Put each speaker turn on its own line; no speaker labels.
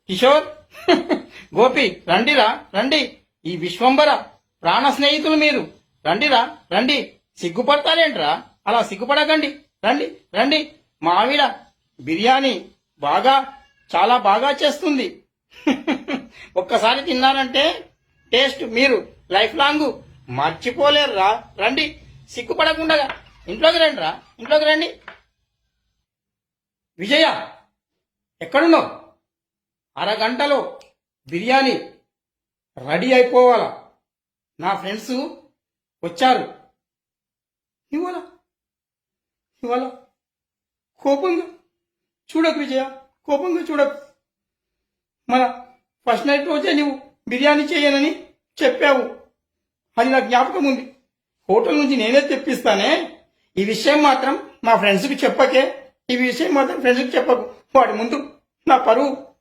కిషోర్ గోపి రండిరా రండి. ఈ విశ్వంబర ప్రాణ స్నేహితులు మీరు. రండిరా రండి. సిగ్గుపడతారేంట్రా? అలా సిగ్గుపడకండి. రండి రండి. మా ఆవిడ బిర్యానీ చాలా బాగా చేస్తుంది. ఒక్కసారి తిన్నారంటే టేస్ట్ మీరు లైఫ్ లాంగ్ మర్చిపోలేరురా. రండి సిగ్గుపడకుండా ఇంట్లోకి రండి రా. ఇంట్లోకి రండి. విజయ ఎక్కడున్నావు? అరగంటలో బిర్యానీ రెడీ అయిపోవాలా. నా ఫ్రెండ్స్ వచ్చారు. ఇవాళ ఇవాళ కోపంగా చూడకు విజయ, కోపంగా చూడకు. మన ఫస్ట్ నైట్ రోజే నువ్వు బిర్యానీ చేయనని చెప్పావు. అది నాకు జ్ఞాపకం ఉంది. హోటల్ నుంచి నేనే తెప్పిస్తానే. ఈ విషయం మాత్రం మా ఫ్రెండ్స్కి చెప్పకే. ఈ విషయం మాత్రం ఫ్రెండ్స్కి చెప్పకు. వాడి ముందు నా పరువు